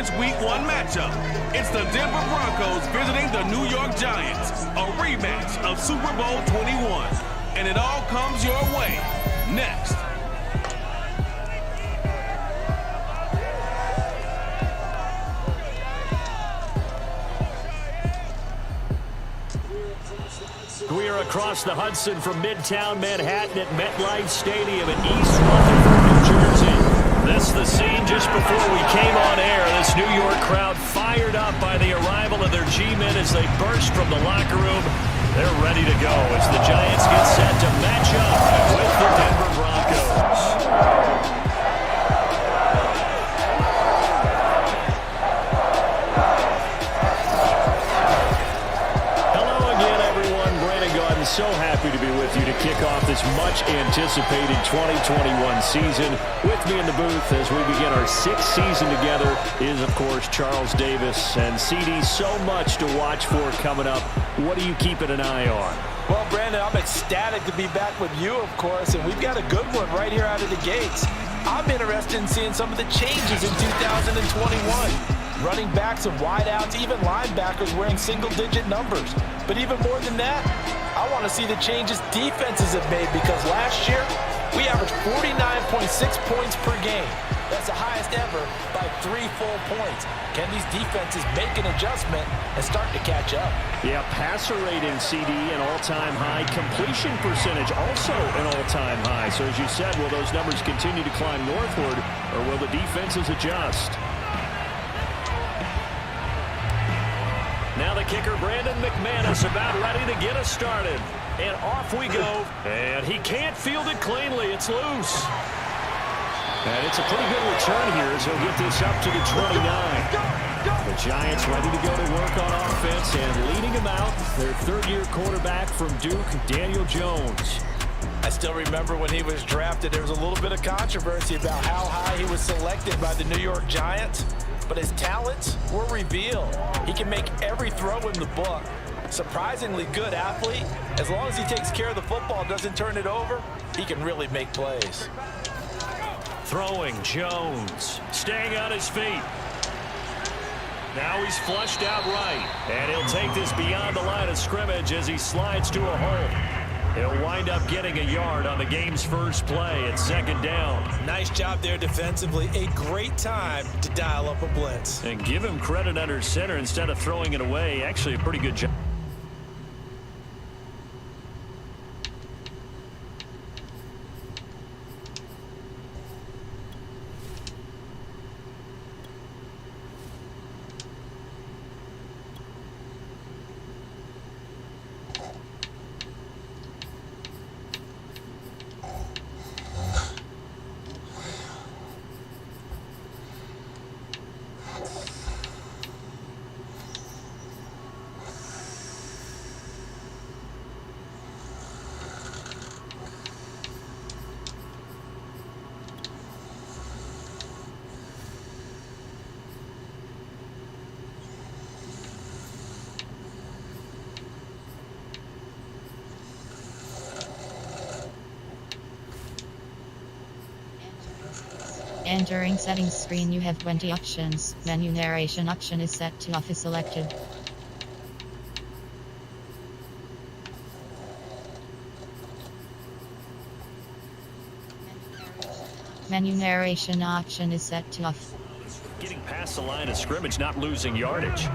conference week 1 matchup. It's the Denver Broncos visiting the New York Giants, a rematch of Super Bowl 21. And it all comes your way next. We're across the Hudson from Midtown Manhattan at MetLife Stadium in East Rutherford, New Jersey. This is the scene just before we came on air. This New York crowd fired up by the arrival of their G-men as they burst from the locker room. They're ready to go as the Giants get set to match up with the Denver Broncos. So happy to be with you to kick off this much-anticipated 2021 season. With me in the booth as we begin our 6th season together is, of course, Charles Davis. And CD, so much to watch for coming up. What are you keeping an eye on? Well, Brandon, I'm ecstatic to be back with you, of course, and we've got a good one right here out of the gates. I'm interested in seeing some of the changes in 2021. Running backs and wideouts, even linebackers wearing single-digit numbers. But even more than that, I want to see the changes defenses have made, because last year we averaged 49.6 points per game. That's the highest ever by 3 full points. Can these defenses make an adjustment and start to catch up? Yeah, passer rating, CD, an all-time high. Completion percentage also an all-time high. So as you said, will those numbers continue to climb northward, or will the defenses adjust? Now the kicker, Brandon McManus, about ready to get us started. And off we go. And he can't field it cleanly. It's loose. And it's a pretty good return here as he'll get this up to the 29. The Giants ready to go to work on offense, and leading him out, their third-year quarterback from Duke, Daniel Jones. I still remember when he was drafted, there was a little bit of controversy about how high he was selected by the New York Giants. But his talents were revealed. He can make every throw in the book. Surprisingly good athlete. As long as he takes care of the football, doesn't turn it over, he can really make plays. Throwing, Jones, staying on his feet. Now he's flushed out right. And he'll take this beyond the line of scrimmage as he slides to a hole. He'll wind up getting a yard on the game's first play at 2nd down. Nice job there defensively. A great time to dial up a blitz. And give him credit under center instead of throwing it away. Actually, a pretty good job. Entering settings screen, you have 20 options. Menu narration option is set to off is selected. Menu narration option is set to off. Getting past the line of scrimmage, not losing yardage.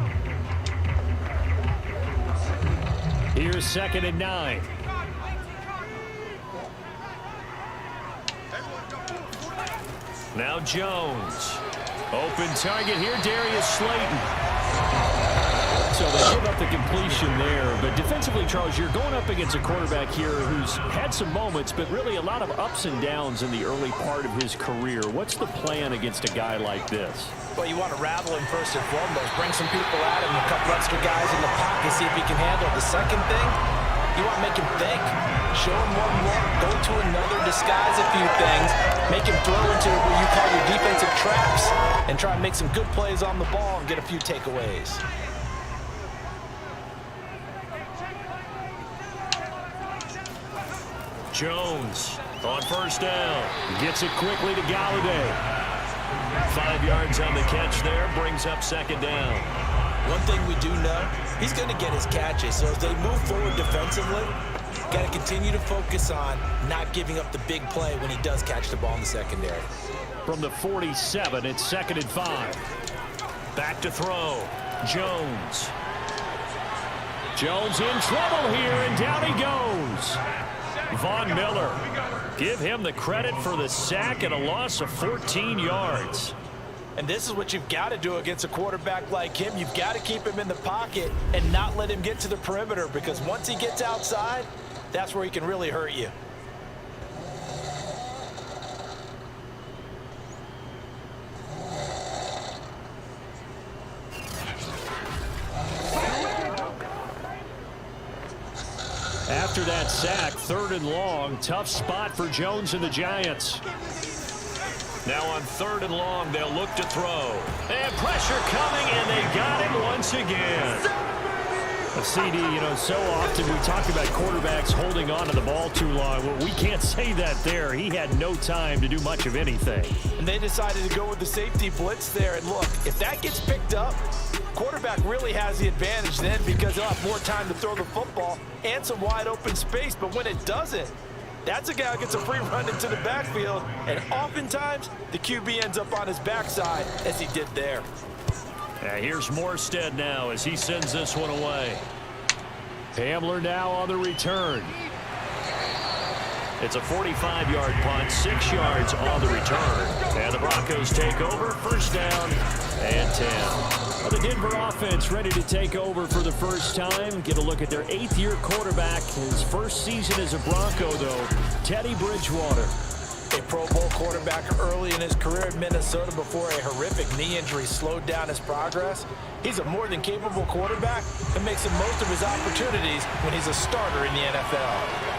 Here's 2nd and 9. Now Jones. Open target here, Darius Slayton. So they give up the completion there. But defensively, Charles, you're going up against a quarterback here who's had some moments, but really a lot of ups and downs in the early part of his career. What's the plan against a guy like this? Well, you want to rattle him first and foremost. Bring some people at him, a couple extra guys in the pocket, see if he can handle it. The second thing, you want to make him think. Show him one more, go to another, disguise a few things, make him throw into what you call your defensive traps, and try and make some good plays on the ball and get a few takeaways. Jones on 1st down. Gets it quickly to Galladay. 5 yards on the catch there, brings up second down. One thing we do know, he's going to get his catches. So as they move forward defensively, got to continue to focus on not giving up the big play when he does catch the ball in the secondary. From the 47, it's 2nd and 5. Back to throw. Jones. Jones in trouble here, and down he goes. Von Miller. Give him the credit for the sack and a loss of 14 yards. And this is what you've got to do against a quarterback like him. You've got to keep him in the pocket and not let him get to the perimeter, because once he gets outside, that's where he can really hurt you. After that sack, 3rd and long, tough spot for Jones and the Giants. Now on 3rd and long, they'll look to throw. And pressure coming, and they got him once again. A CD, so often we talk about quarterbacks holding on to the ball too long. Well, we can't say that there. He had no time to do much of anything. And they decided to go with the safety blitz there. And look, if that gets picked up, quarterback really has the advantage then, because he'll have more time to throw the football and some wide open space. But when it doesn't, that's a guy who gets a free run into the backfield, and oftentimes the QB ends up on his backside, as he did there. Here's Morstead now as he sends this one away. Hamler now on the return. It's a 45-yard punt, 6 yards on the return. And the Broncos take over, 1st down and 10. Well, the Denver offense ready to take over for the first time. Get a look at their 8th-year quarterback. His first season as a Bronco, though, Teddy Bridgewater. A Pro Bowl quarterback early in his career in Minnesota before a horrific knee injury slowed down his progress. He's a more than capable quarterback and makes the most of his opportunities when he's a starter in the NFL.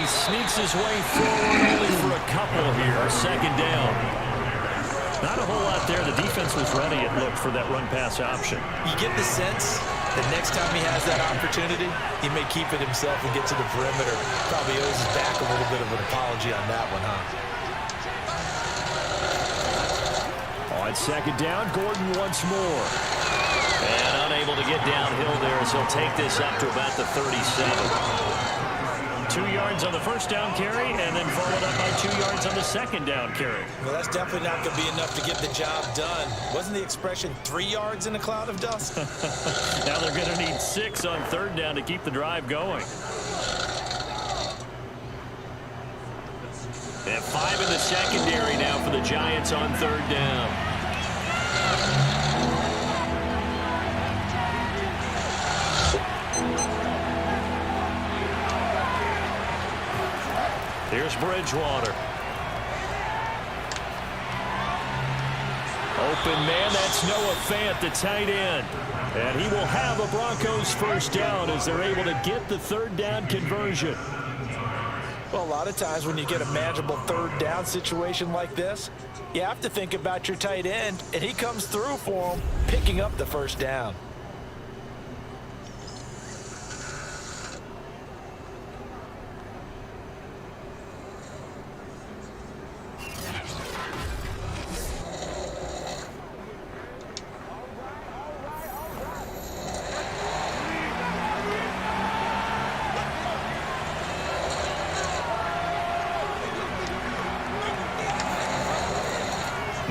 Sneaks his way forward only for a couple here. 2nd down. Not a whole lot there. The defense was ready, it looked, for that run-pass option. You get the sense that next time he has that opportunity, he may keep it himself and get to the perimeter. Probably owes his back a little bit of an apology on that one, huh? On 2nd down, Gordon once more. And unable to get downhill there as he'll take this up to about the 37. 2 yards on the 1st down carry, and then followed up by 2 yards on the 2nd down carry. Well, that's definitely not going to be enough to get the job done. Wasn't the expression 3 yards in a cloud of dust? Now they're going to need 6 on 3rd down to keep the drive going. And 5 in the secondary now for the Giants on 3rd down. Here's Bridgewater. Open man, that's Noah Fant, the tight end. And he will have a Broncos 1st down as they're able to get the 3rd down conversion. Well, a lot of times when you get a manageable 3rd down situation like this, you have to think about your tight end, and he comes through for him, picking up the 1st down.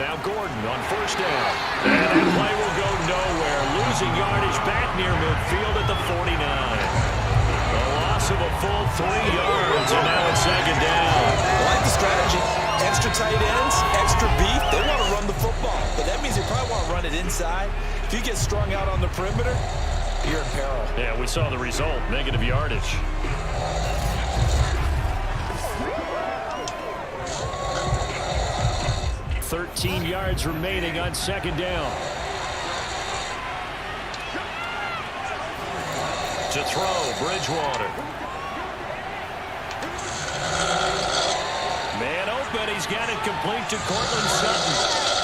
Now Gordon on 1st down. And that play will go nowhere. Losing yardage back near midfield at the 49. A loss of a full 3 yards, and now it's 2nd down. I like the strategy. Extra tight ends, extra beef. They want to run the football, but that means they probably want to run it inside. If you get strung out on the perimeter, you're in peril. Yeah, we saw the result, negative yardage. .13 yards remaining on 2nd down. To throw, Bridgewater. Man open, he's he's got it complete to Cortland Sutton.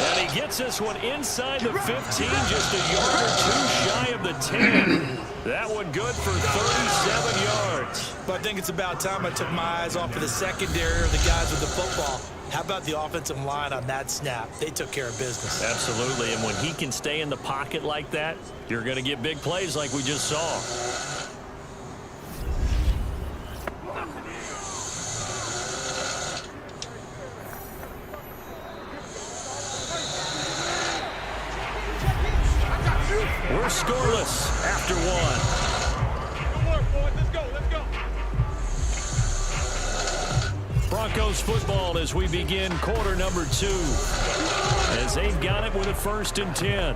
And he gets this one inside the 15, just a yard or two shy of the 10. That one good for 37 yards. But I think it's about time I took my eyes off of the secondary or the guys with the football. How about the offensive line on that snap? They took care of business. Absolutely, and when he can stay in the pocket like that, you're going to get big plays like we just saw. We're scoreless after one. Let's go. Broncos football as we begin quarter number 2. As they've got it with a 1st and 10.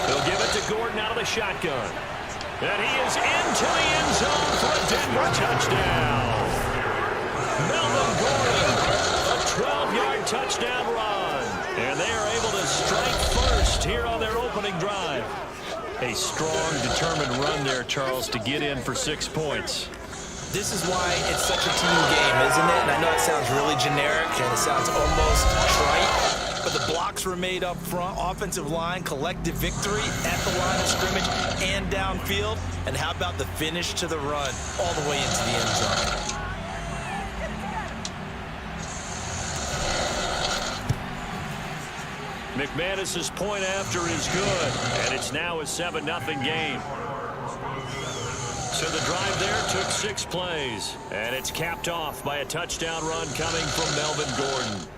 They'll give it to Gordon out of the shotgun. And he is into the end zone for a Denver touchdown. Melvin Gordon, a 12-yard touchdown run. And they are able to strike first here on their opening drive. A strong, determined run there, Charles, to get in for 6 points. This is why it's such a team game, isn't it? And I know it sounds really generic and it sounds almost trite. But the blocks were made up front, offensive line, collective victory at the line of scrimmage and downfield. And how about the finish to the run all the way into the end zone? McManus's point after is good, and it's now a 7-0 game. So the drive there took 6 plays, and it's capped off by a touchdown run coming from Melvin Gordon.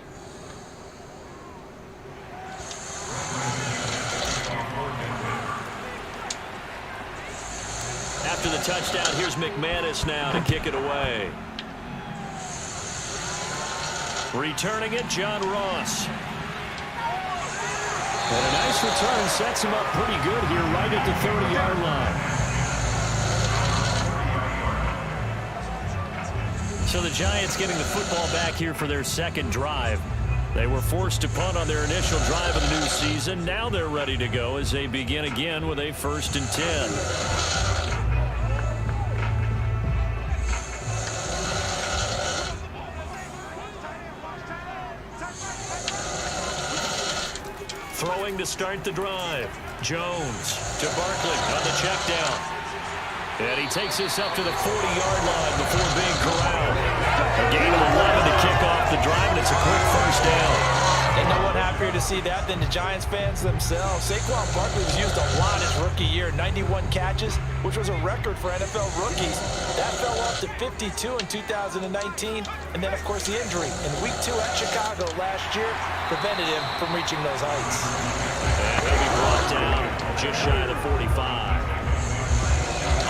After the touchdown, here's McManus now to kick it away. Returning it, John Ross. And a nice return sets him up pretty good here right at the 30-yard line. So the Giants getting the football back here for their second drive. They were forced to punt on their initial drive of the new season. Now they're ready to go as they begin again with a 1st and 10. Throwing to start the drive. Jones to Barkley on the check down. And he takes this up to the 40-yard line before being corralled. A gain of 11 to kick off the drive, and it's a quick 1st down. Ain't no one happier to see that than the Giants fans themselves. Saquon Barkley was used a lot his rookie year, 91 catches, which was a record for NFL rookies. That fell off to 52 in 2019, and then, of course, the injury in Week 2 at Chicago last year prevented him from reaching those heights. And he'll be brought down just shy of the 45.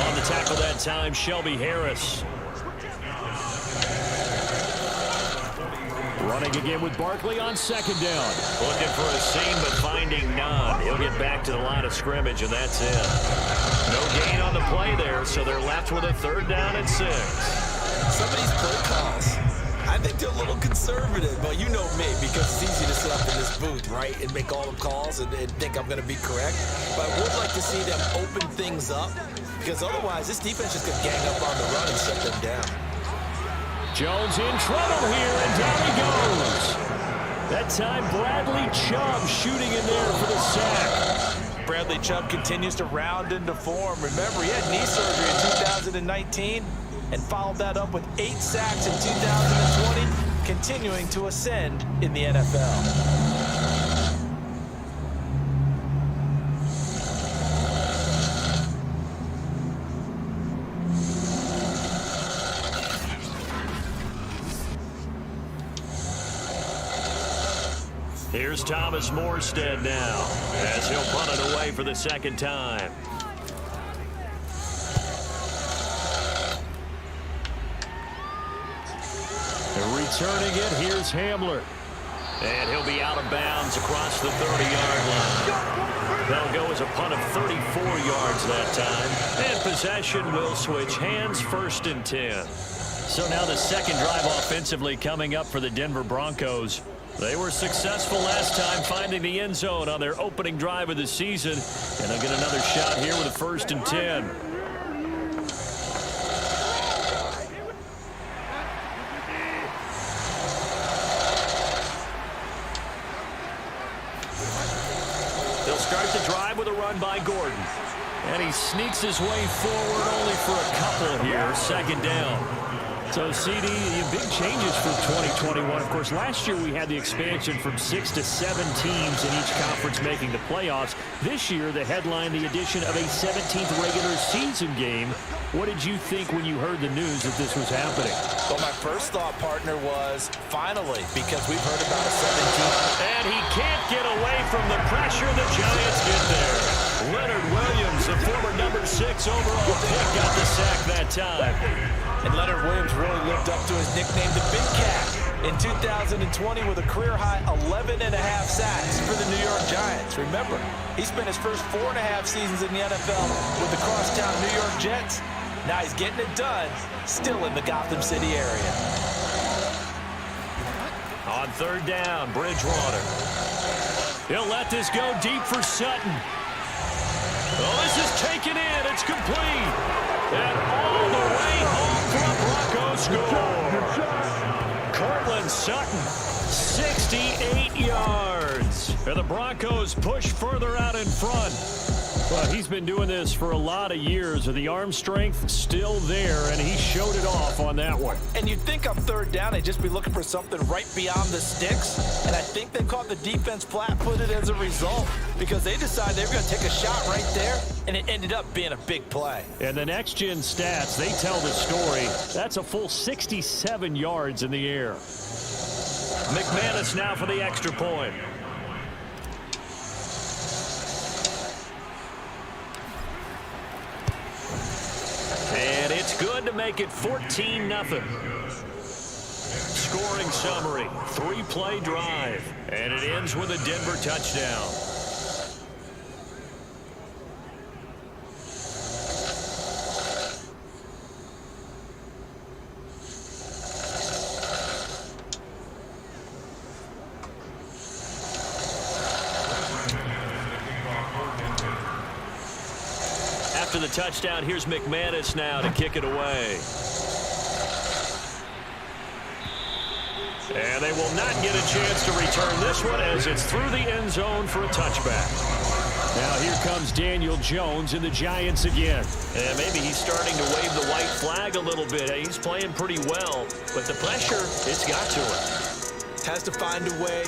On the tackle that time, Shelby Harris. Running again with Barkley on 2nd down. Looking for a seam, but finding none. He'll get back to the line of scrimmage, and that's it. No gain on the play there, so they're left with a 3rd down and 6. Some of these play calls, I think they're a little conservative. But you know me, because it's easy to sit up in this booth, right, and make all the calls and think I'm going to be correct. But I would like to see them open things up, because otherwise this defense is going to gang up on the run and shut them down. Jones in trouble here, and down he goes. That time, Bradley Chubb shooting in there for the sack. Bradley Chubb continues to round into form. Remember, he had knee surgery in 2019 and followed that up with 8 sacks in 2020, continuing to ascend in the NFL. Here's Thomas Morstead now, as he'll punt it away for the 2nd time. And returning it, here's Hamler. And he'll be out of bounds across the 30-yard line. That'll go as a punt of 34 yards that time. And possession will switch hands, 1st and 10. So now the second drive offensively coming up for the Denver Broncos. They were successful last time finding the end zone on their opening drive of the season. And they'll get another shot here with a 1st and 10. They'll start the drive with a run by Gordon. And he sneaks his way forward only for a couple here. 2nd down. So, CD, big changes for 2021. Of course, last year we had the expansion from 6 to 7 teams in each conference making the playoffs. This year, the headline, the addition of a 17th regular season game. What did you think when you heard the news that this was happening? Well, my first thought, partner, was finally, because we've heard about a 17th. And he can't get away from the pressure. The Giants get there. Leonard Williams, the former number 6 overall pick, got the sack that time. And Leonard Williams really lived up to his nickname, the Big Cat, in 2020 with a career-high 11.5 sacks for the New York Giants. Remember, he spent his first 4.5 seasons in the NFL with the crosstown New York Jets. Now he's getting it done, still in the Gotham City area. On 3rd down, Bridgewater. He'll let this go deep for Sutton. Oh, this is taken in. It's complete. And all the way home for a Broncos score. Cortland Sutton, 68 yards. And the Broncos push further out in front. Well, he's been doing this for a lot of years, and the arm strength still there, and he showed it off on that one. And you'd think on 3rd down, they'd just be looking for something right beyond the sticks, and I think they caught the defense flat-footed as a result because they decided they were going to take a shot right there, and it ended up being a big play. And the next-gen stats, they tell the story. That's a full 67 yards in the air. McManus now for the extra point. And it's good to make it 14-0. Scoring summary, 3-play drive. And it ends with a Denver touchdown. After the touchdown, here's McManus now to kick it away. And they will not get a chance to return this one as it's through the end zone for a touchback. Now here comes Daniel Jones and the Giants again. And maybe he's starting to wave the white flag a little bit. He's playing pretty well, but the pressure, it's got to him. Has to find a way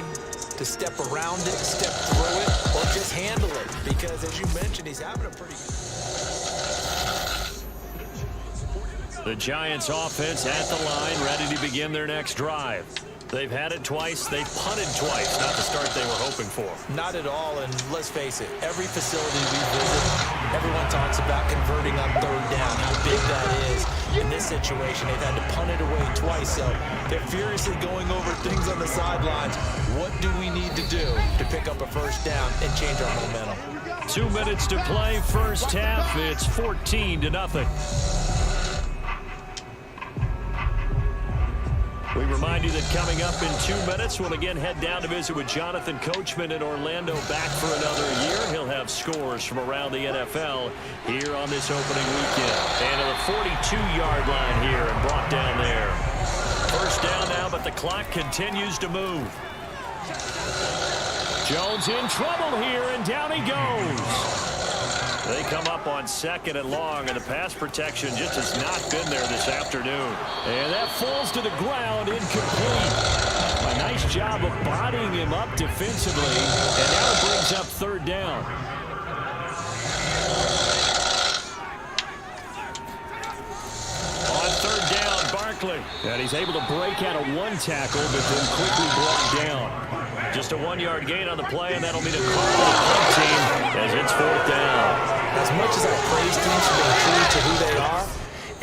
to step around it, step through it, or just handle it. Because as you mentioned, he's having a pretty... The Giants offense at the line, ready to begin their next drive. They've had it twice. They've punted twice. Not the start they were hoping for. Not at all, and let's face it, every facility we visit, everyone talks about converting on 3rd down, how big that is. In this situation, they've had to punt it away twice, so they're furiously going over things on the sidelines. What do we need to do to pick up a 1st down and change our momentum? 2 minutes to play, first half. It's 14-0. We remind you that coming up in 2 minutes, we'll again head down to visit with Jonathan Coachman in Orlando, back for another year. He'll have scores from around the NFL here on this opening weekend. And to the 42-yard line here and brought down there. 1st down now, but the clock continues to move. Jones in trouble here, and down he goes. They come up on 2nd and long, and the pass protection just has not been there this afternoon. And that falls to the ground, incomplete. A nice job of bodying him up defensively, and now it brings up 3rd down. On 3rd down, Barkley. And he's able to break out of one tackle, but then quickly brought down. Just a 1-yard gain on the play, and that'll be the call of the punt team as it's 4th down. As much as I praise teams for being true to who they are,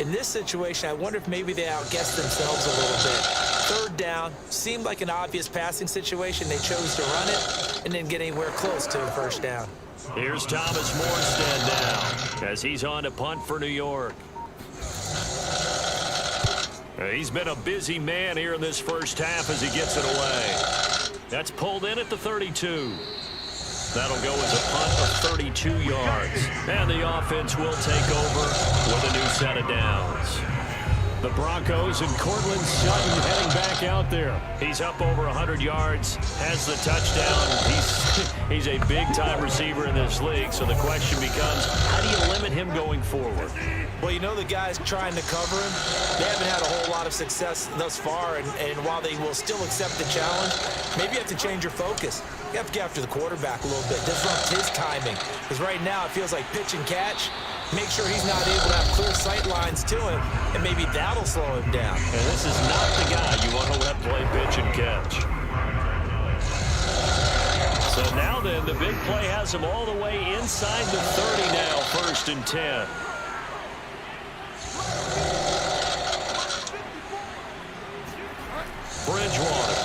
in this situation, I wonder if maybe they outguessed themselves a little bit. 3rd down seemed like an obvious passing situation. They chose to run it and didn't get anywhere close to a 1st down. Here's Thomas Morstead now as he's on to punt for New York. He's been a busy man here in this first half as he gets it away. That's pulled in at the 32. That'll go as a punt of 32 yards. And the offense will take over with a new set of downs. The Broncos and Cortland Sutton heading back out there. He's up over 100 yards, has the touchdown. He's a big-time receiver in this league, so the question becomes, how do you limit him going forward? Well, you know the guys trying to cover him, they haven't had a whole lot of success thus far, and while they will still accept the challenge, maybe you have to change your focus. You have to get after the quarterback a little bit, disrupt his timing, because right now it feels like pitch and catch. Make sure he's not able to have clear sight lines to him, and maybe that'll slow him down. And this is not the guy you want to let play pitch and catch. So now then, the big play has him all the way inside the 30 now, 1st and 10. Bridgewater.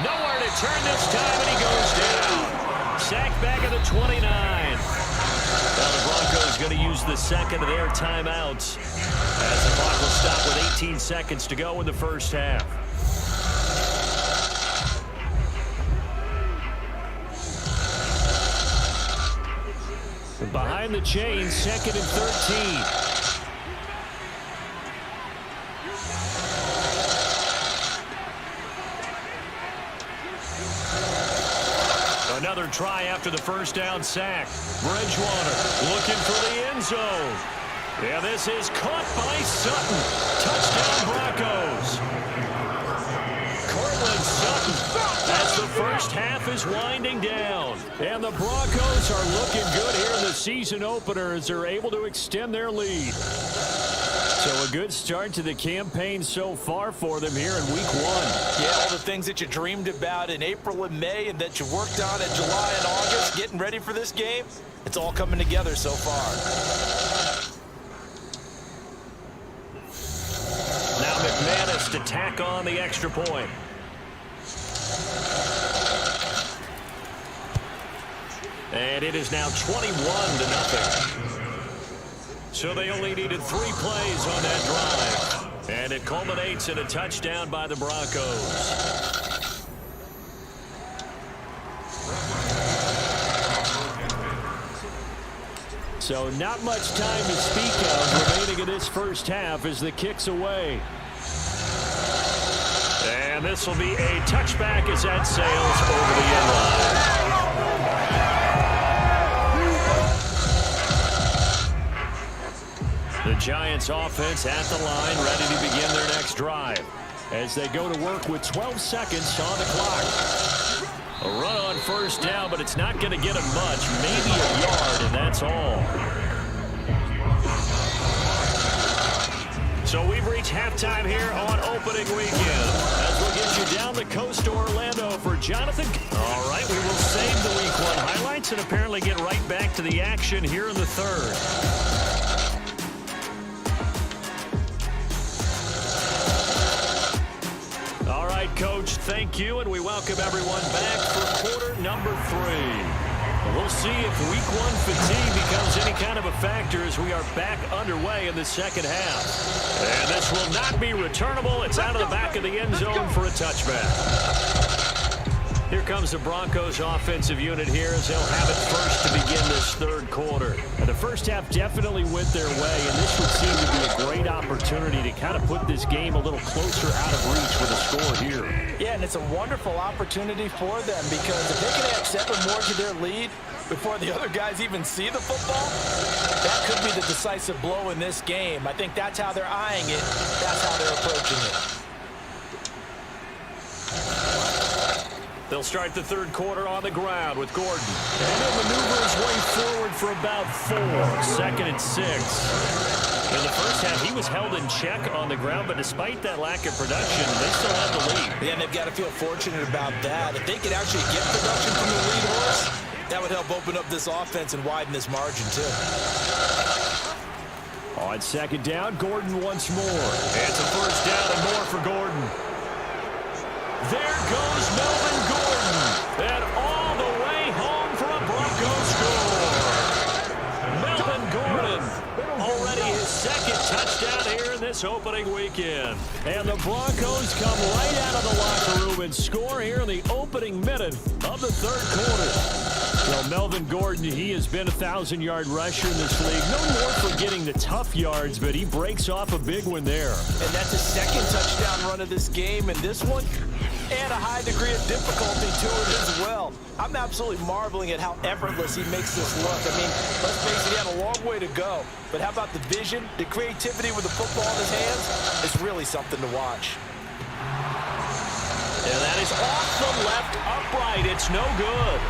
Nowhere to turn this time, and he goes down. Sacked back at the 29. Now the Broncos going to use the second of their timeouts as the clock will stop with 18 seconds to go in the first half. Behind the chains, 2nd and 13. Another try after the first down sack. Bridgewater looking for the end zone. Yeah, this is caught by Sutton. Touchdown Broncos. Cortland Sutton as the first half is winding down. And the Broncos are looking good here in the season opener as they're able to extend their lead. So a good start to the campaign so far for them here in week 1. Yeah, all the things that you dreamed about in April and May and that you worked on in July and August, getting ready for this game, it's all coming together so far. Now McManus to tack on the extra point. And it is now 21-0. So they only needed 3 plays on that drive. And it culminates in a touchdown by the Broncos. So not much time to speak of remaining in this first half as the kick's away. And this will be a touchback as that sails over the end line. The Giants offense at the line, ready to begin their next drive as they go to work with 12 seconds on the clock. A run on first down, but it's not going to get them much, maybe a yard, and that's all. So we've reached halftime here on opening weekend as we'll get you down the coast to Orlando for Jonathan. All right, we will save the week 1 highlights and apparently get right back to the action here in the 3rd. Coach, thank you, and we welcome everyone back for quarter number 3. We'll see if week 1 fatigue becomes any kind of a factor as we are back underway in the second half. And this will not be returnable. It's out of the back of the end zone for a touchback. Here comes the Broncos offensive unit here as they'll have it first to begin this 3rd quarter. And the first half definitely went their way, and this would seem to be a great opportunity to kind of put this game a little closer out of reach with a score here. Yeah, and it's a wonderful opportunity for them because if they can add 7 more to their lead before the other guys even see the football, that could be the decisive blow in this game. I think that's how they're eyeing it. That's how they're approaching it. They'll start the 3rd quarter on the ground with Gordon. And he'll maneuver his way forward for about 4. 2nd and 6. In the first half, he was held in check on the ground, but despite that lack of production, they still have the lead. Yeah, and they've got to feel fortunate about that. If they could actually get production from the lead horse, that would help open up this offense and widen this margin, too. On 2nd down, Gordon once more. It's a 1st down and more for Gordon. There goes Melvin Gordon, and all the way home for a Broncos score. Melvin Gordon, already his 2nd touchdown here in this opening weekend. And the Broncos come right out of the locker room and score here in the opening minute of the third quarter. Well, Melvin Gordon, he has been a 1,000-yard rusher in this league. No more for getting the tough yards, but he breaks off a big one there. And that's his second touchdown run of this game, and this one, and a high degree of difficulty to it as well. I'm absolutely marveling at how effortless he makes this look. I mean, let's face it, he had a long way to go. But how about the vision, the creativity with the football in his hands? It's really something to watch. And that is off the left upright. It's no good.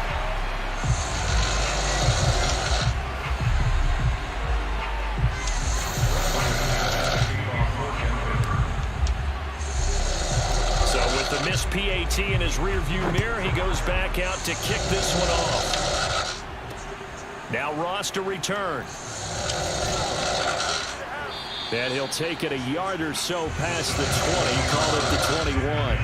The missed PAT in his rearview mirror, he goes back out to kick this one off. Now Ross to return. And he'll take it a yard or so past the 20, call it the 21.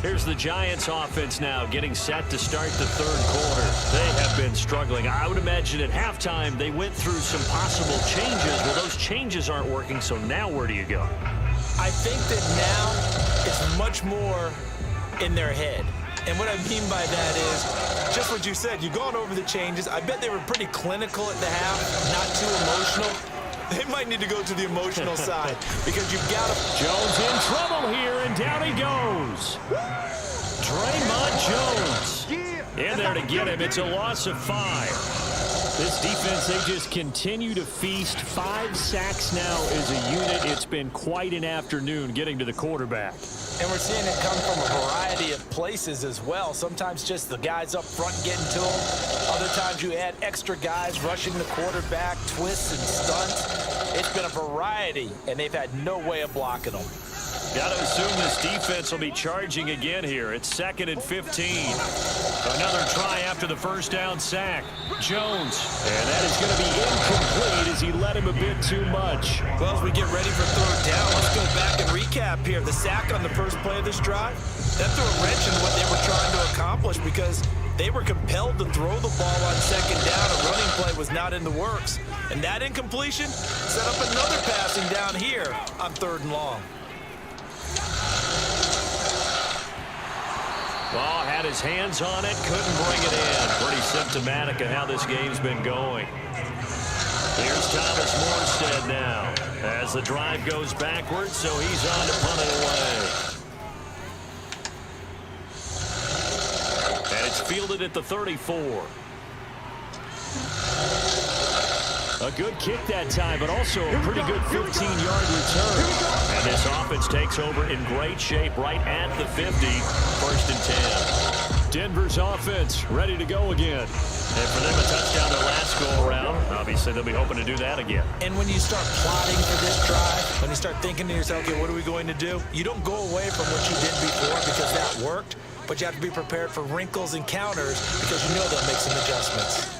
Here's the Giants offense now getting set to start the third quarter. They have been struggling. I would imagine at halftime they went through some possible changes. Well, those changes aren't working, so now where do you go? I think that now it's much more in their head. And what I mean by that is just what you said. You've gone over the changes. I bet they were pretty clinical at the half, not too emotional. They might need to go to the emotional side because you've got to. Jones in trouble here, and down he goes. Draymond Jones in there to get him. It's a loss of 5. This defense, they just continue to feast. 5 sacks now as a unit. It's been quite an afternoon getting to the quarterback. And we're seeing it come from a variety of places as well. Sometimes just the guys up front getting to them. Other times you add extra guys rushing the quarterback, twists and stunts. It's been a variety, and they've had no way of blocking them. Got to assume this defense will be charging again here. It's 2nd and 15. Another try after the first down sack. Jones, and that is going to be incomplete as he let him a bit too much. Well, as we get ready for third down, let's go back and recap here. The sack on the first play of this drive, that threw a wrench in what they were trying to accomplish because they were compelled to throw the ball on second down. A running play was not in the works. And that incompletion set up another passing down here on 3rd and long. Ball had his hands on it, couldn't bring it in. Pretty symptomatic of how this game's been going. Here's Thomas Morstead now as the drive goes backwards, so he's on to punt it away. And it's fielded at the 34. A good kick that time, but also a pretty good 15-yard return. And this offense takes over in great shape right at the 50. 1st and 10. Denver's offense ready to go again. And for them, a touchdown their last go-around. Obviously, they'll be hoping to do that again. And when you start plotting for this drive, when you start thinking to yourself, okay, what are we going to do? You don't go away from what you did before because that worked, but you have to be prepared for wrinkles and counters because you know they'll make some adjustments.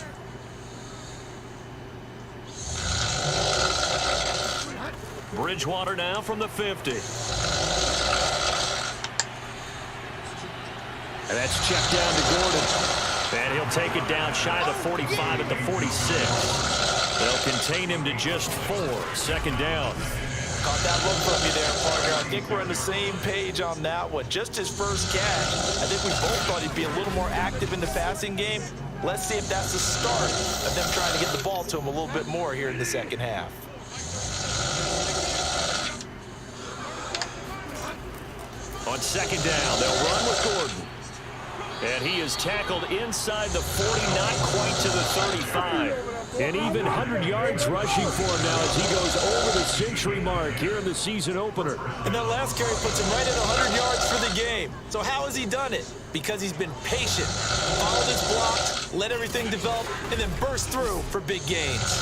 Bridgewater now from the 50. And that's checked down to Gordon. And he'll take it down shy of the 45 at the 46. They'll contain him to just 4. 2nd down. Caught that look from you there, partner. I think we're on the same page on that one. Just his first catch. I think we both thought he'd be a little more active in the passing game. Let's see if that's the start of them trying to get the ball to him a little bit more here in the second half. On 2nd down, they'll run with Gordon. And he is tackled inside the 40, not quite to the 35. And even 100 yards rushing for him now as he goes over the century mark here in the season opener. And that last carry puts him right at 100 yards for the game. So how has he done it? Because he's been patient, followed his blocks, let everything develop, and then burst through for big gains.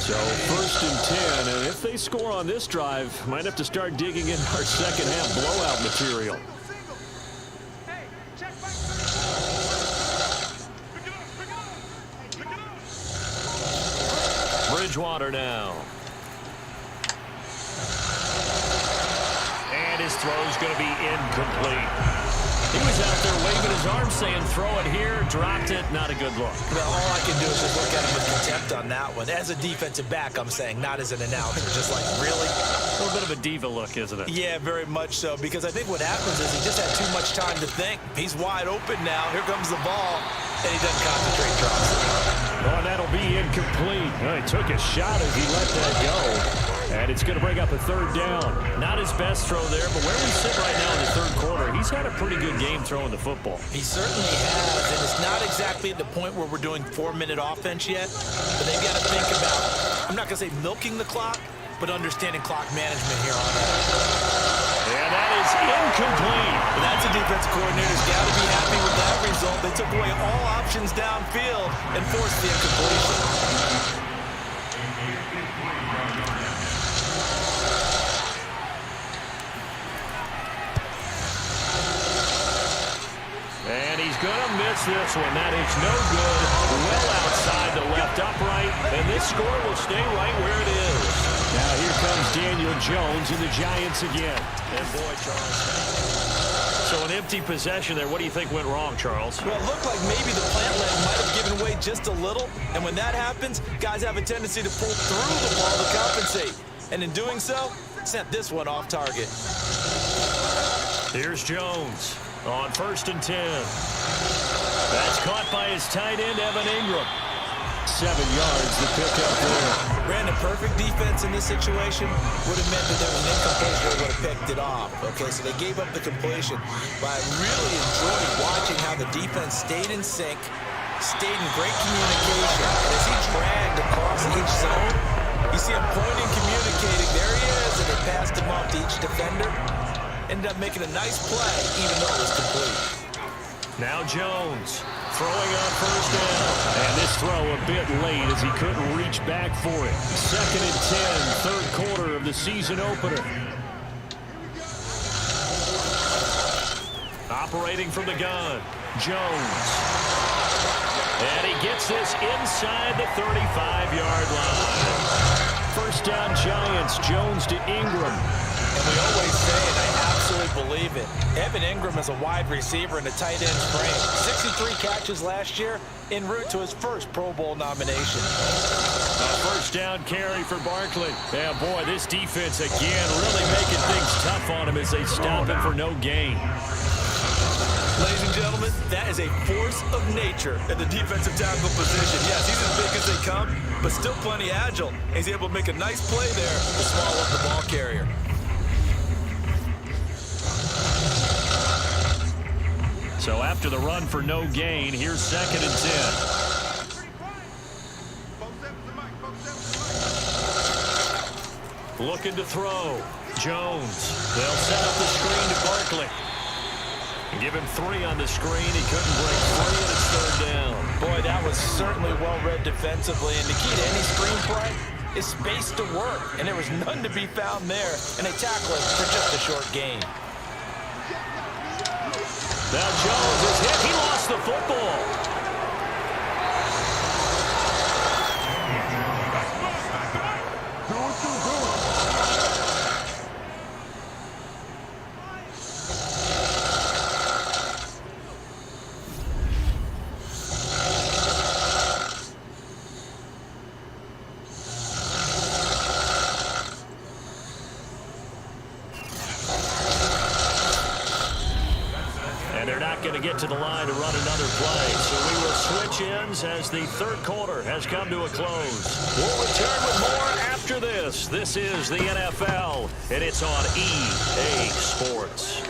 So 1st and 10, and if they score on this drive, might have to start digging in our second half blowout material. Bridgewater now. This throw is going to be incomplete. He was out there waving his arms saying, throw it here, dropped it, not a good look. Well, all I can do is just look at him with contempt on that one. As a defensive back, I'm saying, not as an announcer. Just like, really? A little bit of a diva look, isn't it? Yeah, very much so, because I think what happens is he just had too much time to think. He's wide open now. Here comes the ball, and he doesn't concentrate, drops it. Oh, that'll be incomplete. Well, he took a shot as he let that go. And it's going to bring up a third down. Not his best throw there, but where we sit right now in the third quarter, he's had a pretty good game throwing the football. He certainly has, and it's not exactly at the point where we're doing 4-minute offense yet, but they've got to think about, I'm not going to say milking the clock, but understanding clock management here on that. And that is incomplete. And that's a defensive coordinator's got to be happy with that result. They took away all options downfield and forced the incompletion. And he's going to miss this one. That is no good. Well outside the left upright. And this score will stay right where it is. Now here comes Daniel Jones and the Giants again. And boy, Charles. So an empty possession there. What do you think went wrong, Charles? Well, it looked like maybe the plant leg might have given way just a little. And when that happens, guys have a tendency to pull through the ball to compensate. And in doing so, sent this one off target. Here's Jones. On 1st and 10. That's caught by his tight end, Evan Ingram. 7 yards to pick up there. Brandon, perfect defense in this situation would have meant that there was an incompletion that would have picked it off. Okay, so they gave up the completion. But I really enjoyed watching how the defense stayed in sync, stayed in great communication. And as he dragged across each zone, you see him pointing, communicating. There he is, and they passed him off to each defender. Ended up making a nice play, even though it was complete. Now Jones throwing on 1st down. And this throw a bit late as he couldn't reach back for it. 2nd and 10, third quarter of the season opener. Operating from the gun, Jones. And he gets this inside the 35-yard line. 1st down Giants, Jones to Ingram. And we always say, and I absolutely believe it, Evan Ingram is a wide receiver in a tight end frame. 63 catches last year, en route to his first Pro Bowl nomination. A 1st down carry for Barkley. Yeah, boy, this defense again really making things tough on him as they stop him for no gain. Ladies and gentlemen, that is a force of nature at the defensive tackle position. Yes, he's as big as they come, but still plenty agile. He's able to make a nice play there to swallow up the ball carrier. So after the run for no gain, here's 2nd and 10. Looking to throw. Jones. They'll set up the screen to Barkley. Give him 3 on the screen. He couldn't break 3, and it's 3rd down. Boy, that was certainly well read defensively. And the key to any screen play is space to work. And there was none to be found there. And they tackle it for just a short gain. Now Jones is hit. He lost the football. Going to get to the line to run another play. So we will switch ends as the third quarter has come to a close. We'll return with more after this. This is the NFL, and it's on EA Sports.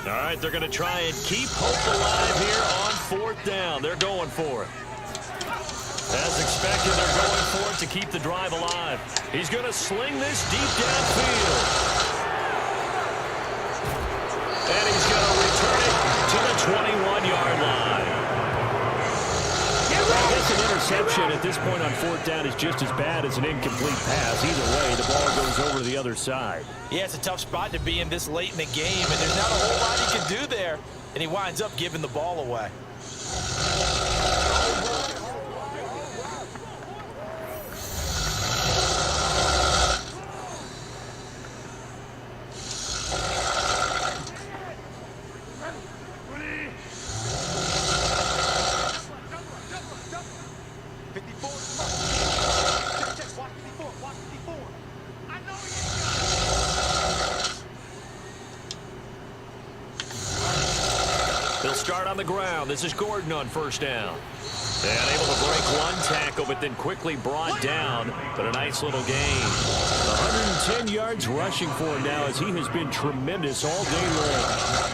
All right, they're going to try and keep hope alive here on 4th down. They're going for it. As expected, they're going for it to keep the drive alive. He's going to sling this deep downfield. And he's going to return it to the 21-yard line. I guess an interception at this point on 4th down is just as bad as an incomplete pass. Either way, the ball goes over to the other side. Yeah, it's a tough spot to be in this late in the game, and there's not a whole lot he can do there, and he winds up giving the ball away. start on the ground. This is Gordon on first down. And able to break one tackle, but then quickly brought down. But a nice little gain. 110 yards rushing for him now as he has been tremendous all day long.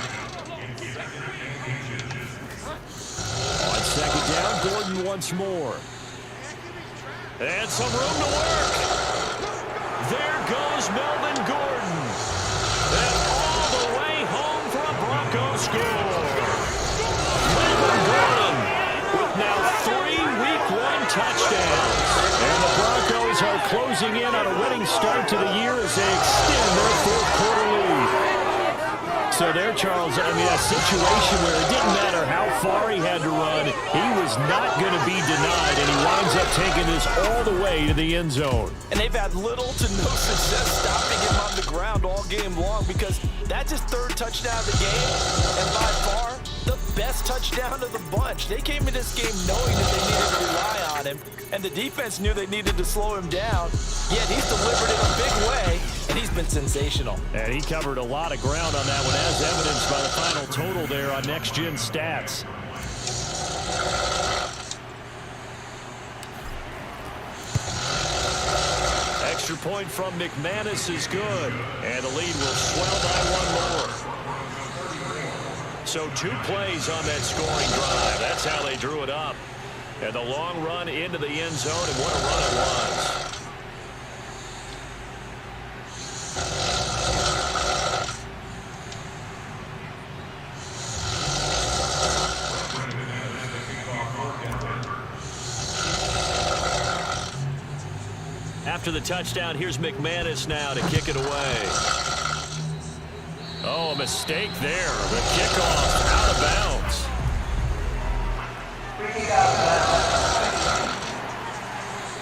On second down, Gordon once more. And some room to work. There goes Melvin Gordon. And all the way home for a Broncos score. Melvin Gordon with now 3 Week 1 touchdowns. And the Broncos are closing in on a winning start to the year as they extend their fourth-quarter lead. So there, Charles, I mean, a situation where it didn't matter how far he had to run, he was not going to be denied, and he winds up taking this all the way to the end zone. And they've had little to no success stopping him on the ground all game long because that's his 3rd touchdown of the game, and by far the best touchdown of the bunch. They came in this game knowing that they needed to rely on him, and the defense knew they needed to slow him down, yet he's delivered in a big way, and he's been sensational. And he covered a lot of ground on that one, as evidenced by the final total there on Next Gen Stats. Extra point from McManus is good, and the lead will swell by 1 more. So 2 plays on that scoring drive. That's how they drew it up. And the long run into the end zone, and what a run it was. After the touchdown, here's McManus now to kick it away. Oh, a mistake there. The kickoff out of bounds.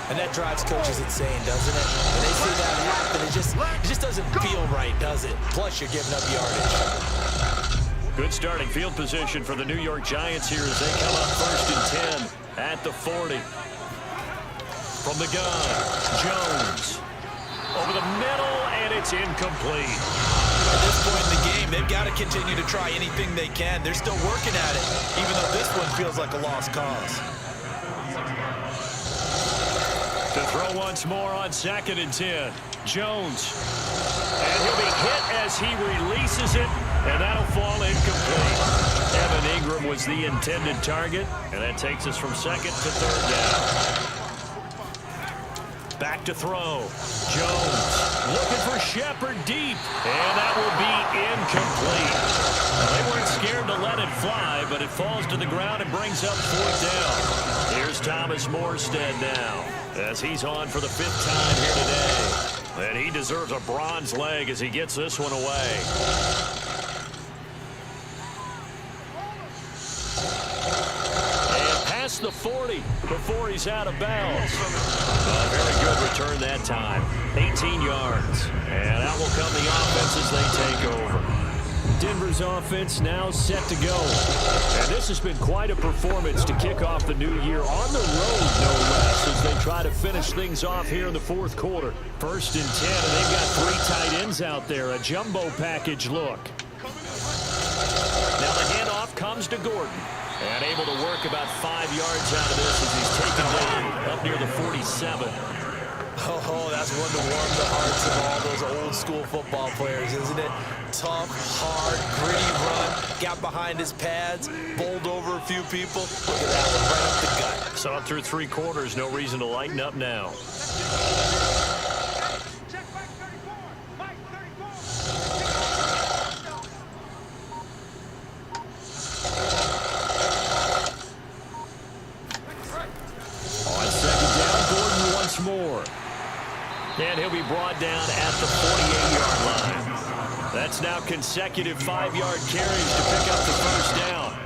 And that drives coaches insane, doesn't it? When they see that happen, it just doesn't feel right, does it? Plus, you're giving up yardage. Good starting field position for the New York Giants here as they come up 1st and 10 at the 40. From the gun, Jones. Over the middle, and it's incomplete. At this point in the game, they've got to continue to try anything they can. They're still working at it, even though this one feels like a lost cause. To throw once more on 2nd and 10. Jones. And he'll be hit as he releases it, and that'll fall incomplete. Evan Ingram was the intended target, and that takes us from 2nd to 3rd down. Back to throw. Jones looking for Shepard deep, and that will be incomplete. They weren't scared to let it fly, but it falls to the ground and brings up 4th down. Here's Thomas Morstead now, as he's on for the 5th time here today. And he deserves a bronze leg as he gets this one away. The 40 before he's out of bounds. Very good return that time. 18 yards. And out will come the offense as they take over. Denver's offense now set to go. And this has been quite a performance to kick off the new year on the road, no less, as they try to finish things off here in the 4th quarter. 1st and 10, and they've got 3 tight ends out there. A jumbo package look. Now the handoff comes to Gordon. And able to work about 5 yards out of this as he's taken down up near the 47. Oh, that's one to warm the hearts of all those old school football players, isn't it? Tough, hard, gritty run, got behind his pads, bowled over a few people. Look at that one, right up the gut. Saw it through 3 quarters, no reason to lighten up now. More. And he'll be brought down at the 48-yard line. That's now consecutive 5-yard carries to pick up the 1st down.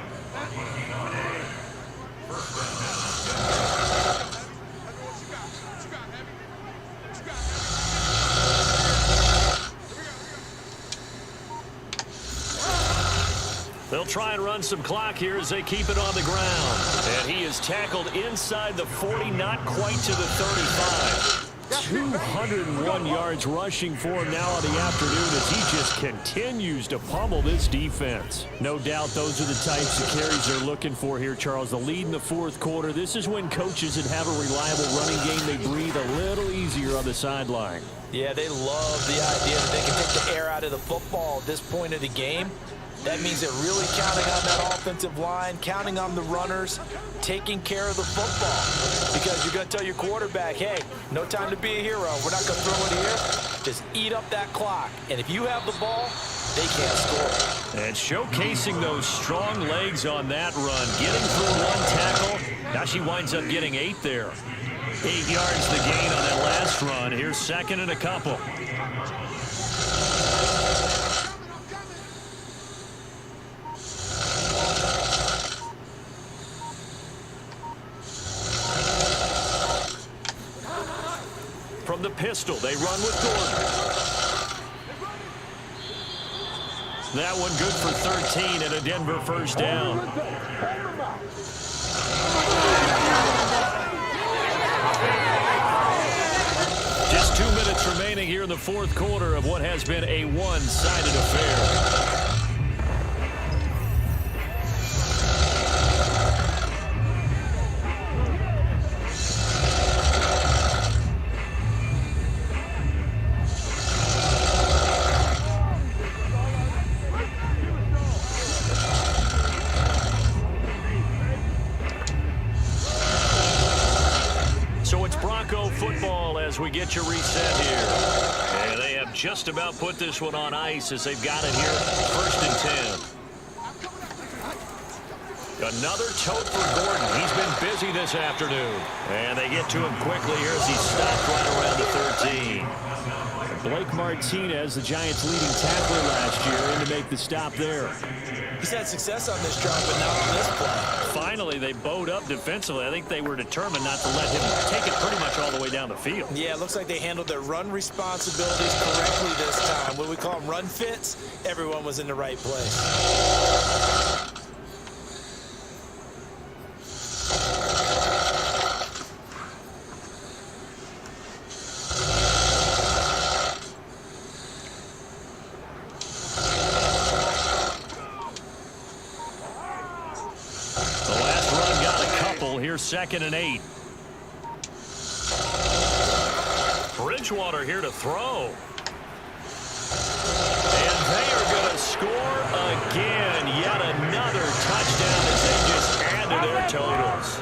They'll try and run some clock here as they keep it on the ground. And he is tackled inside the 40, not quite to the 35. 201 yards rushing for him now on the afternoon as he just continues to pummel this defense. No doubt those are the types of carries they're looking for here, Charles. The lead in the fourth quarter. This is when coaches that have a reliable running game, they breathe a little easier on the sideline. Yeah, they love the idea that they can take the air out of the football at this point of the game. That means they're really counting on that offensive line, counting on the runners, taking care of the football. Because you're going to tell your quarterback, hey, no time to be a hero. We're not going to throw it here. Just eat up that clock. And if you have the ball, they can't score. And showcasing those strong legs on that run, getting through one tackle. Now she winds up getting 8 there. 8 yards the gain on that last run. Here's second and a couple. From the pistol, they run with Gordon. That one good for 13 and a Denver first down. Just 2 minutes remaining here in the fourth quarter of what has been a one-sided affair. As we get your reset here. And they have just about put this one on ice as they've got it here. First and 10. Another tote for Gordon. He's been busy this afternoon. And they get to him quickly here as he stopped right around the 13. Blake Martinez, the Giants' leading tackler last year, in to make the stop there. He's had success on this drive, but not on this play. Finally, they bowed up defensively. I think they were determined not to let him take it pretty much all the way down the field. Yeah, it looks like they handled their run responsibilities correctly this time. What we call them run fits, everyone was in the right place. Second and 8. Bridgewater here to throw. And they are going to score again. Yet another touchdown as they just add to their totals.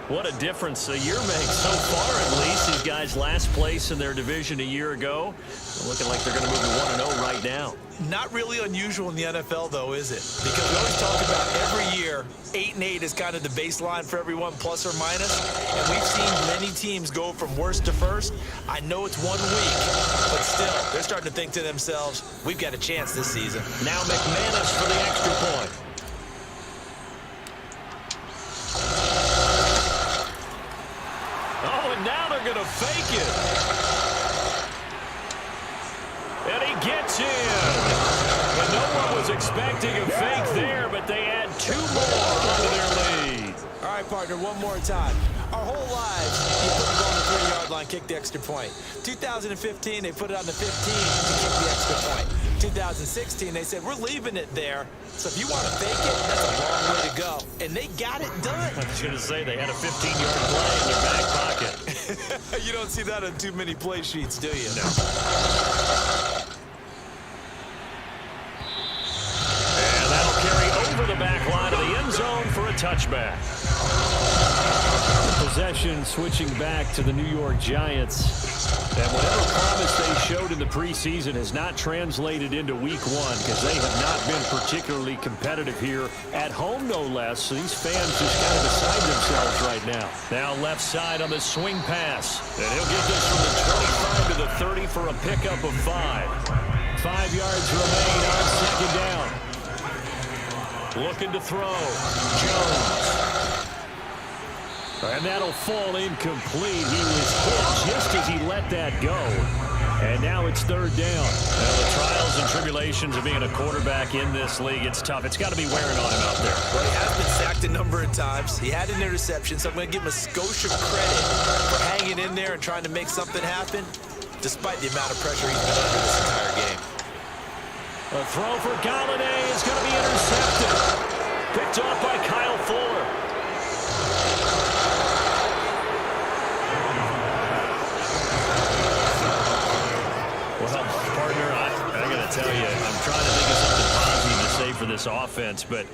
What a difference a year makes so far, at least. These guys last place in their division a year ago. They're looking like they're going to move to 1-0 right now. Not really unusual in the NFL, though, is it? Because we always talk about every year, 8-8 is kind of the baseline for everyone, plus or minus. And we've seen many teams go from worst to first. I know it's 1 week, but still, they're starting to think to themselves, we've got a chance this season. Now McManus for the extra point. Oh, and now they're going to fake it. And he gets in. But no one was expecting a fake there, but they add 2 more onto their lead. All right, partner, one more time. Our whole lives, you put the ball on the 3-yard line, kick the extra point. 2015, they put it on the 15 to kick the extra point. 2016, they said, we're leaving it there. So if you want to fake it, that's a long way to go. And they got it done. I was going to say they had a 15-yard play in their back pocket. You don't see that on too many play sheets, do you? No. And that'll carry over the back line of the end zone for a touchback. Possession switching back to the New York Giants. And whatever promise they showed in the preseason has not translated into week 1 because they have not been particularly competitive here at home, no less. So these fans just kind of beside themselves right now. Now left side on the swing pass. And he'll get this from the 25 to the 30 for a pickup of 5. 5 yards remain on second down. Looking to throw. Jones. And that'll fall incomplete. He was hit just as he let that go. And now it's third down. Well, the trials and tribulations of being a quarterback in this league, it's tough. It's got to be wearing on him out there. Well, he has been sacked a number of times. He had an interception, so I'm going to give him a skosh of credit for hanging in there and trying to make something happen, despite the amount of pressure he's been under this entire game. A throw for Galladay is going to be intercepted. Picked off by Kyle Fuller. Well, partner, I got to tell you, I'm trying to think of something positive to say for this offense, but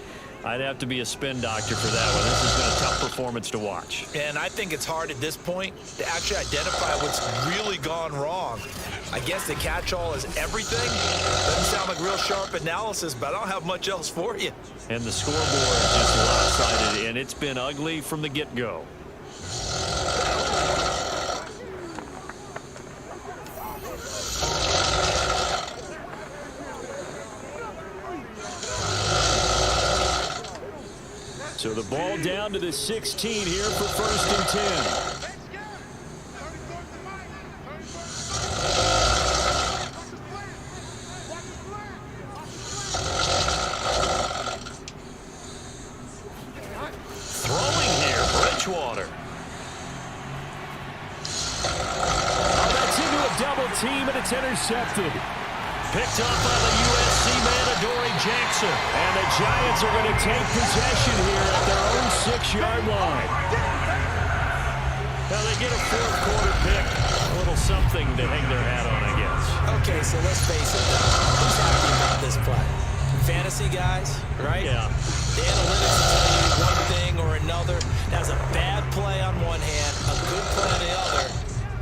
I'd have to be a spin doctor for that one. This has been a tough performance to watch. And I think it's hard at this point to actually identify what's really gone wrong. I guess the catch-all is everything. Doesn't sound like real sharp analysis, but I don't have much else for you. And the scoreboard just lopsided, and it's been ugly from the get-go. So the ball down to the 16 here for 1st and 10. Throwing here, Bridgewater. Oh, that's into a double team, and it's intercepted. Picked up by the USC man, Adoree Jackson. And the Giants are going to take possession here at their own 6-yard line. Now they get a fourth-quarter pick. A little something to hang their hat on, I guess. Okay, so let's face it. Who's happy about this play? Fantasy guys, right? Yeah. The analytics will tell you one thing or another. That's a bad play on one hand, a good play on the other.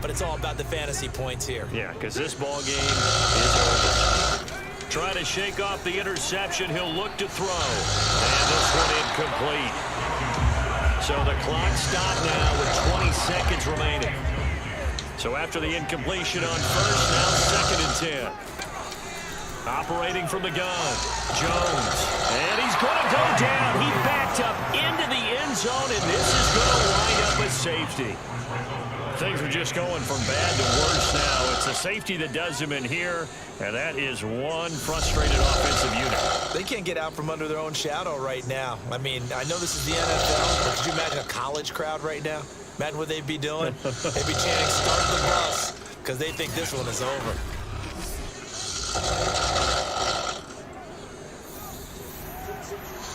But it's all about the fantasy points here. Yeah, because this ball game is over. Trying to shake off the interception. He'll look to throw. And this one incomplete. So the clock stopped now with 20 seconds remaining. So after the incompletion on first, now 2nd and 10. Operating from the gun, Jones. And he's going to go down. He backed up into the end zone, and this is going to wind up with safety. Things are just going from bad to worse now. It's the safety that does him in here, and that is one frustrated offensive unit. They can't get out from under their own shadow right now. I mean, I know this is the NFL, but could you imagine a college crowd right now? Imagine what they'd be doing. They'd be chanting, "Start the bus," because they think this one is over.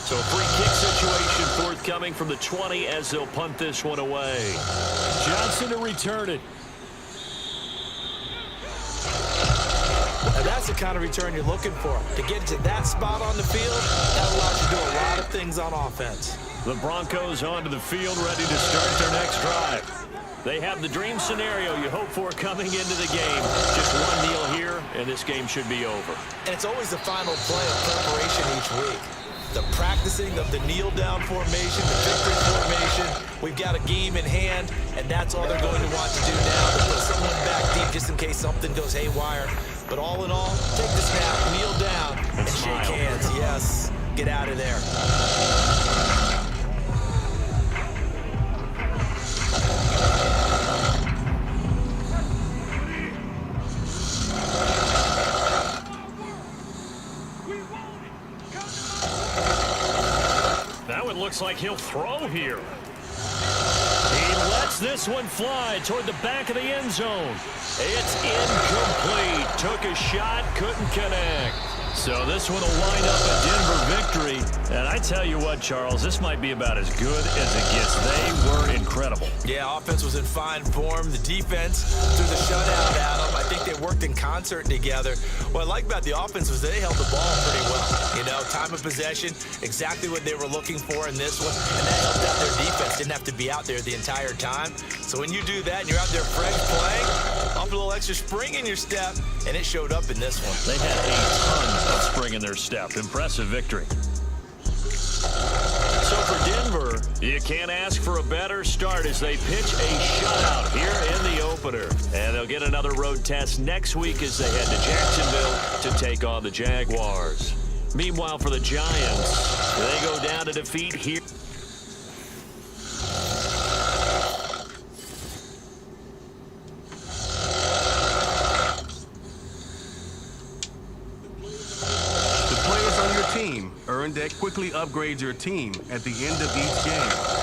So a free kick situation forthcoming from the 20 as they'll punt this one away. Johnson to return it. Now that's the kind of return you're looking for. To get to that spot on the field, that allows you to do a lot of things on offense. The Broncos onto the field, ready to start their next drive. They have the dream scenario you hope for coming into the game. Just one kneel here, and this game should be over. And it's always the final play of preparation each week. The practicing of the kneel-down formation, the victory formation. We've got a game in hand, and that's all they're going to want to do now, to put someone back deep just in case something goes haywire. But all in all, take the snap, kneel down, and shake hands. Yes, get out of there. Looks like he'll throw here. He lets this one fly toward the back of the end zone. It's incomplete. Took a shot, couldn't connect. So this one will wind up a Denver victory. And I tell you what, Charles, this might be about as good as it gets. They were incredible. Yeah, offense was in fine form. The defense threw the shutout at them. I think they worked in concert together. What I like about the offense was they held the ball pretty well. You know, time of possession, exactly what they were looking for in this one. And that helped out their defense. Didn't have to be out there the entire time. So when you do that and you're out there fresh playing, up a little extra spring in your step, and it showed up in this one. They had a ton of spring in their step. Impressive victory. So for Denver, you can't ask for a better start as they pitch a shutout here in the opener. And they'll get another road test next week as they head to Jacksonville to take on the Jaguars. Meanwhile, for the Giants, they go down to defeat here. team earned that quickly upgrades your team at the end of each game.